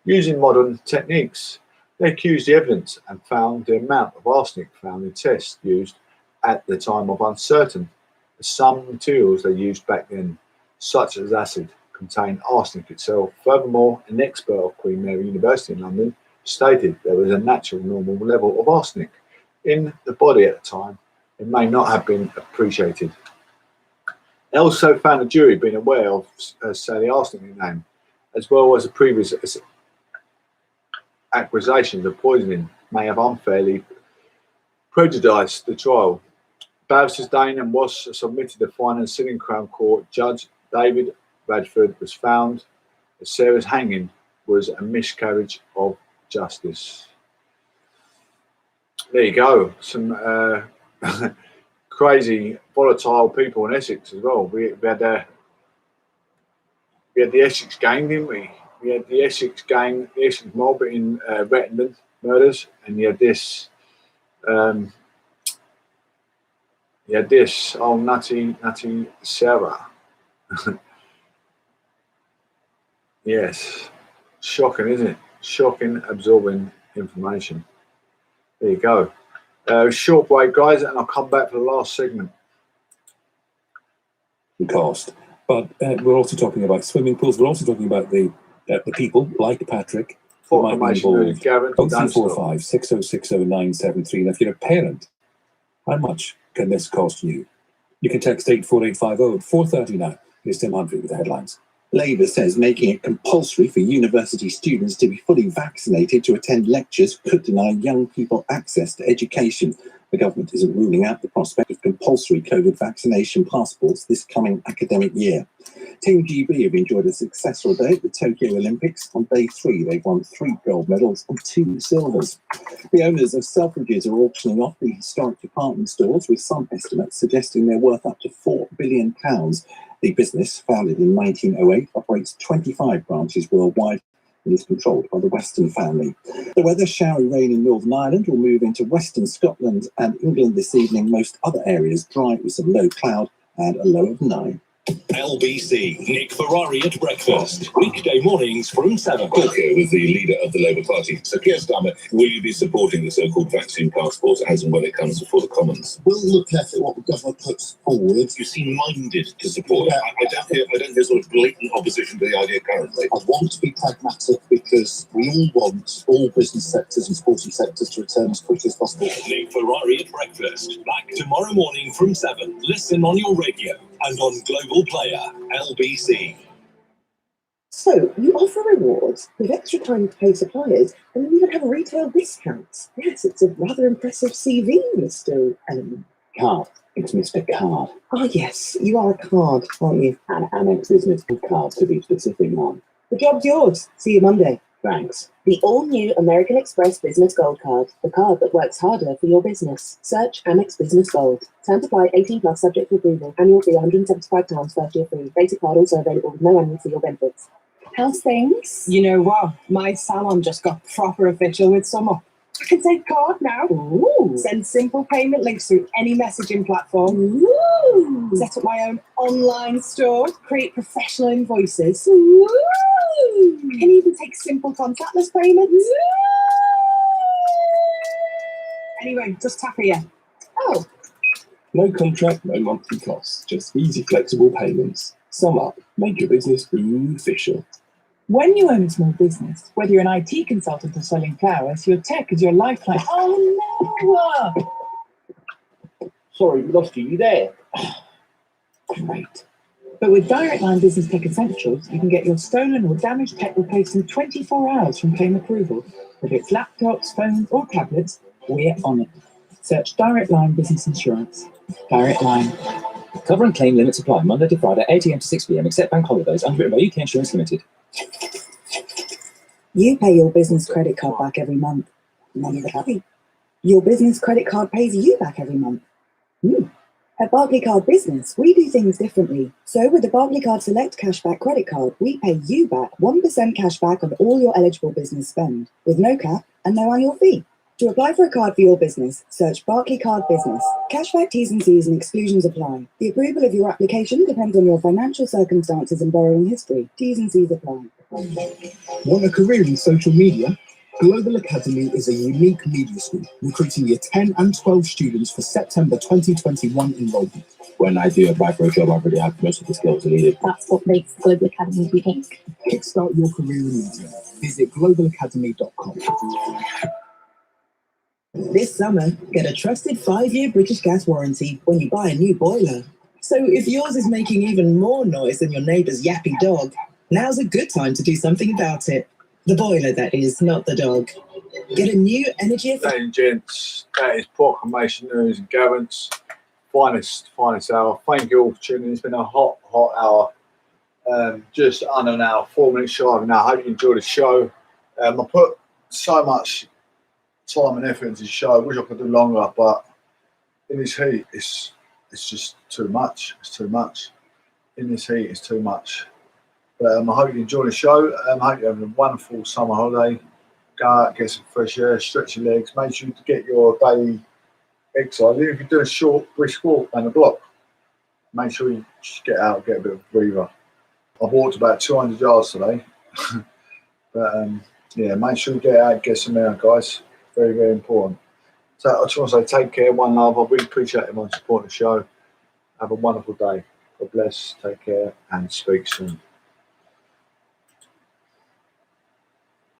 Using modern techniques, they accused the evidence and found the amount of arsenic found in tests used at the time of uncertain, as some materials they used back then, such as acid, contained arsenic itself. Furthermore, an expert of Queen Mary University in London stated there was a natural normal level of arsenic in the body at the time. It may not have been appreciated. They also found the jury being aware of Sally arsenic name, as well as the previous accusations of poisoning may have unfairly prejudiced the trial. Barristers Dane and Ross submitted the final sitting Crown Court. Judge David Radford was found that Sarah's hanging was a miscarriage of justice. There you go. Some crazy, volatile people in Essex as well. We had the Essex gang, didn't we? We had the Essex gang, the Essex mob in Rettendon murders, and you had this. Nutty Sarah. Yes, shocking, isn't it? Shocking, absorbing information. There you go. Short break, guys, and I'll come back for the last segment. Cost, but we're also talking about swimming pools. We're also talking about the people like Patrick who might be involved. 0345 6060 973. And if you're a parent, how much can this cost you? You can text 84850 at 4:30 now. Here's Tim Humphrey with the headlines. Labour says making it compulsory for university students to be fully vaccinated to attend lectures could deny young people access to education. The government isn't ruling out the prospect of compulsory COVID vaccination passports this coming academic year. Team GB have enjoyed a successful day at the Tokyo Olympics. On day 3, they've won 3 gold medals and 2 silvers. The owners of Selfridges are auctioning off the historic department stores, with some estimates suggesting they're worth up to £4 billion. The business, founded in 1908, operates 25 branches worldwide and is controlled by the Weston family. The weather, showery rain in Northern Ireland, will move into Western Scotland and England this evening. Most other areas dry with some low cloud and a low of 9. LBC, Nick Ferrari at breakfast. Weekday mornings from 7. Okay, with the leader of the Labour Party. So, Keir Starmer, will you be supporting the so-called vaccine passport as and when it comes before the Commons? We'll look at what the government puts forward. You seem minded to support it. I don't hear sort of blatant opposition to the idea currently. I want to be pragmatic because we all want all business sectors and sporting sectors to return as quickly as possible. Nick Ferrari at breakfast. Back tomorrow morning from 7. Listen on your radio and on Global Player, LBC. So, you offer rewards with extra time to pay suppliers and you even have retail discounts. Yes, it's a rather impressive CV, Mr. Card. It's Mr. Card. Ah, yes, you are a card, aren't you? An Amex business card, to be specific, Mom. The job's yours. See you Monday. Thanks. The all-new American Express Business Gold Card. The card that works harder for your business. Search Amex Business Gold. Terms apply. 18 plus, subject to approval. Annual fee £175, first year free. Basic card also available with no annual fee or benefits. How's things? You know what? My salon just got proper official with summer. I can take card now. Ooh. Send simple payment links through any messaging platform. Ooh. Set up my own online store. Create professional invoices. Ooh. I can even take simple contactless payments. Anyway, just tap here. Oh. No contract, no monthly costs, just easy, flexible payments. Sum up, make your business official. When you own a small business, whether you're an IT consultant or selling flowers, your tech is your lifeline. Oh no! Sorry, we lost you. You there? Great. But with Direct Line Business Tech Essentials, you can get your stolen or damaged tech replaced in 24 hours from claim approval. Whether it's laptops, phones, or tablets, we're on it. Search Direct Line Business Insurance. Direct Line. Cover and claim limits apply Monday to Friday, 8 a.m. to 6 p.m. except bank holidays. Underwritten by UK Insurance Limited. You pay your business credit card back every month. None of the happy. Your business credit card pays you back every month. At Barclaycard Business, we do things differently. So with the Barclaycard Select Cashback Credit Card, we pay you back 1% cashback on all your eligible business spend, with no cap and no annual fee. To apply for a card for your business, search Barclaycard Business. Cashback T's and C's and exclusions apply. The approval of your application depends on your financial circumstances and borrowing history. T's and C's apply. Want a career in social media? Global Academy is a unique media school recruiting year 10 and 12 students for September 2021 enrollment. When I do apply for a job, I already have most of the skills needed. That's what makes Global Academy unique. Kickstart your career in media. Visit globalacademy.com. This summer, get a trusted 5-year British Gas warranty when you buy a new boiler. So if yours is making even more noise than your neighbour's yappy dog, now's a good time to do something about it. The boiler, that is, not the dog. Get a new energy Ladies and gents, that is Proclamation News and Garant's finest hour. Thank you all for tuning in. It's been a hot hour. Just under an hour, 4 minutes shy of an hour. I hope you enjoyed the show. I put so much time and effort into the show. I wish I could do longer, but in this heat, it's just too much. It's too much. In this heat, it's too much. But I hope you enjoy the show. I hope you're having a wonderful summer holiday. Go out, get some fresh air, stretch your legs. Make sure to get your daily exercise. Even if you do a short, brisk walk down the block, make sure you just get out, get a bit of a breather. I've walked about 200 yards today. But yeah, make sure you get out, get some air, guys. Very, very important. So I just want to say take care, one love. I really appreciate everyone supporting the show. Have a wonderful day. God bless, take care, and speak soon.